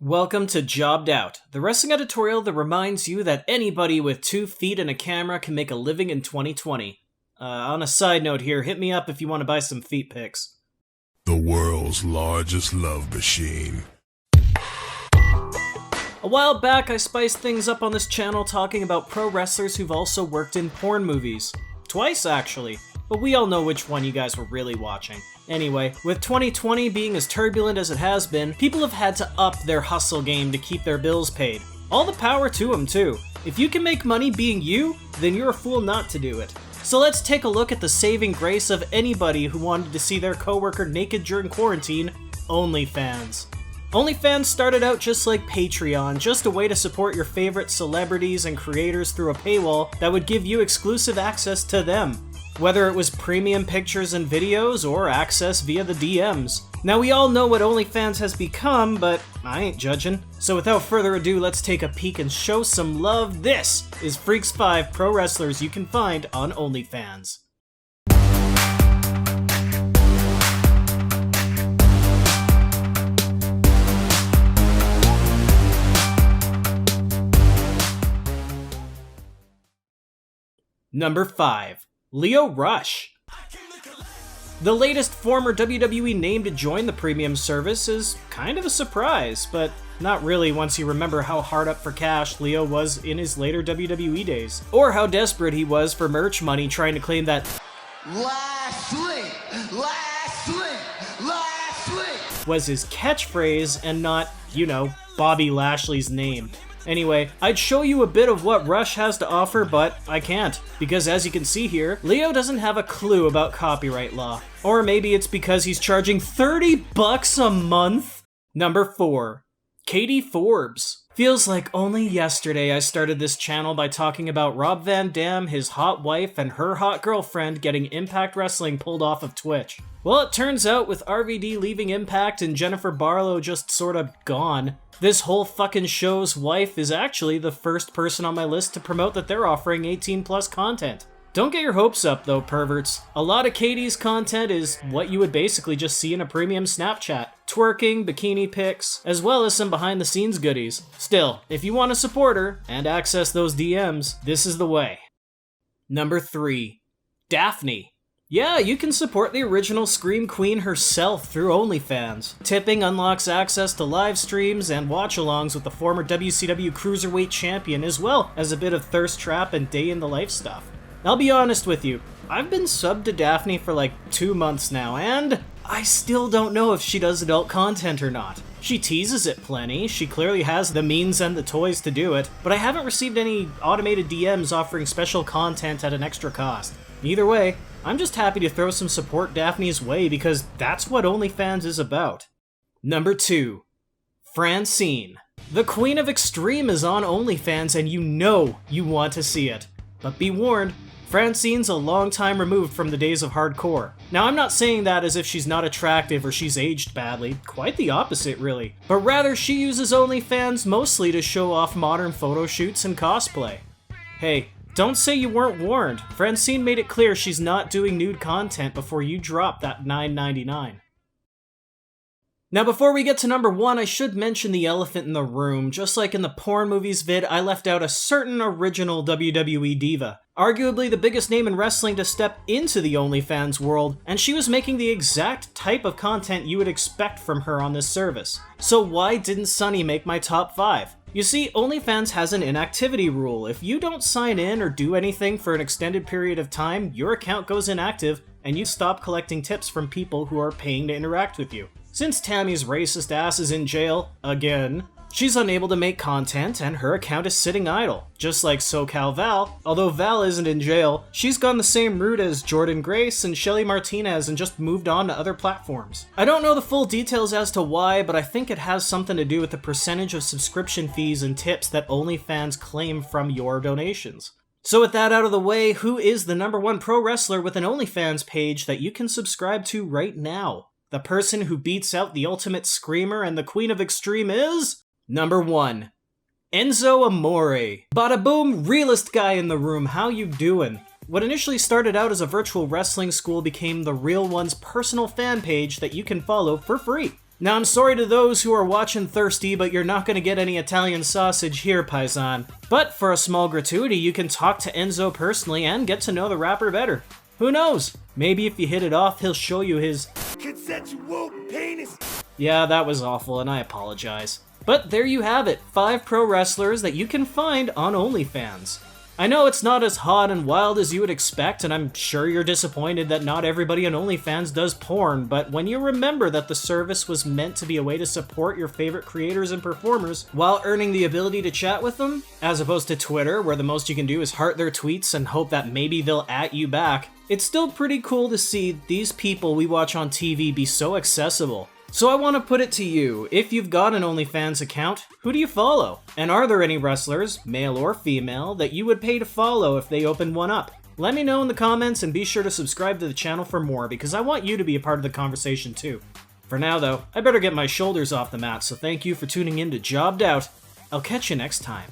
Welcome to Jobbed Out, the wrestling editorial that reminds you that anybody with 2 feet and a camera can make a living in 2020. On a side note here, hit me up if you want to buy some feet pics. The world's largest love machine. A while back, I spiced things up on this channel talking about pro wrestlers who've also worked in porn movies. Twice, actually. But we all know which one you guys were really watching. Anyway, with 2020 being as turbulent as it has been, people have had to up their hustle game to keep their bills paid. All the power to them, too. If you can make money being you, then you're a fool not to do it. So let's take a look at the saving grace of anybody who wanted to see their coworker naked during quarantine, Onlyfans. Onlyfans started out just like Patreon, just a way to support your favorite celebrities and creators through a paywall that would give you exclusive access to them. Whether it was premium pictures and videos or access via the DMs. Now we all know what OnlyFans has become, but I ain't judging. So without further ado, let's take a peek and show some love. This is Freaks 5 pro wrestlers you can find on OnlyFans. Number 5. Lio Rush. The latest former WWE name to join the premium service is kind of a surprise, but not really once you remember how hard up for cash Lio was in his later WWE days, or how desperate he was for merch money trying to claim that last link was his catchphrase and not, Bobby Lashley's name. Anyway, I'd show you a bit of what Rush has to offer, but I can't, because as you can see here, Lio doesn't have a clue about copyright law. Or maybe it's because he's charging $30 a month? Number 4. Katie Forbes. Feels like only yesterday I started this channel by talking about Rob Van Dam, his hot wife, and her hot girlfriend getting Impact Wrestling pulled off of Twitch. Well, it turns out with RVD leaving Impact and Jennifer Barlow just sorta gone, this whole fucking show's wife is actually the first person on my list to promote that they're offering 18+ content. Don't get your hopes up though, perverts. A lot of Katie's content is what you would basically just see in a premium Snapchat. Twerking, bikini pics, as well as some behind the scenes goodies. Still, if you want to support her and access those DMs, this is the way. Number 3. Daphne. Yeah, you can support the original Scream Queen herself through OnlyFans. Tipping unlocks access to live streams and watch-alongs with the former WCW Cruiserweight Champion, as well as a bit of thirst trap and day in the life stuff. I'll be honest with you, I've been subbed to Daphne for like 2 months now, and I still don't know if she does adult content or not. She teases it plenty, she clearly has the means and the toys to do it, but I haven't received any automated DMs offering special content at an extra cost. Either way, I'm just happy to throw some support Daphne's way because that's what OnlyFans is about. Number 2. Francine. The Queen of Extreme is on OnlyFans and you know you want to see it. But be warned, Francine's a long time removed from the days of hardcore. Now I'm not saying that as if she's not attractive or she's aged badly, quite the opposite really. But rather she uses OnlyFans mostly to show off modern photo shoots and cosplay. Hey, don't say you weren't warned. Francine made it clear she's not doing nude content before you drop that $9.99. Now before we get to number 1, I should mention the elephant in the room. Just like in the porn movies vid, I left out a certain original WWE diva. Arguably the biggest name in wrestling to step into the OnlyFans world, and she was making the exact type of content you would expect from her on this service. So why didn't Sunny make my top 5? You see, OnlyFans has an inactivity rule. If you don't sign in or do anything for an extended period of time, your account goes inactive and you stop collecting tips from people who are paying to interact with you. Since Tammy's racist ass is in jail, again, she's unable to make content and her account is sitting idle. Just like SoCal Val, although Val isn't in jail, she's gone the same route as Jordan Grace and Shelly Martinez and just moved on to other platforms. I don't know the full details as to why, but I think it has something to do with the percentage of subscription fees and tips that OnlyFans claim from your donations. So with that out of the way, who is the number 1 pro wrestler with an OnlyFans page that you can subscribe to right now? The person who beats out the ultimate screamer and the Queen of Extreme is... Number 1. Enzo Amore. Bada boom, realist guy in the room, how you doing? What initially started out as a virtual wrestling school became the Real One's personal fan page that you can follow for free. Now, I'm sorry to those who are watching thirsty, but you're not gonna get any Italian sausage here, paisan. But for a small gratuity, you can talk to Enzo personally and get to know the rapper better. Who knows? Maybe if you hit it off, he'll show you his consensual penis. Yeah, that was awful, and I apologize. But there you have it, 5 pro wrestlers that you can find on OnlyFans. I know it's not as hot and wild as you would expect, and I'm sure you're disappointed that not everybody on OnlyFans does porn, but when you remember that the service was meant to be a way to support your favorite creators and performers while earning the ability to chat with them, as opposed to Twitter, where the most you can do is heart their tweets and hope that maybe they'll @ you back, it's still pretty cool to see these people we watch on TV be so accessible. So I want to put it to you, if you've got an OnlyFans account, who do you follow? And are there any wrestlers, male or female, that you would pay to follow if they opened one up? Let me know in the comments and be sure to subscribe to the channel for more because I want you to be a part of the conversation too. For now though, I better get my shoulders off the mat, so thank you for tuning in to Jobbed Out. I'll catch you next time.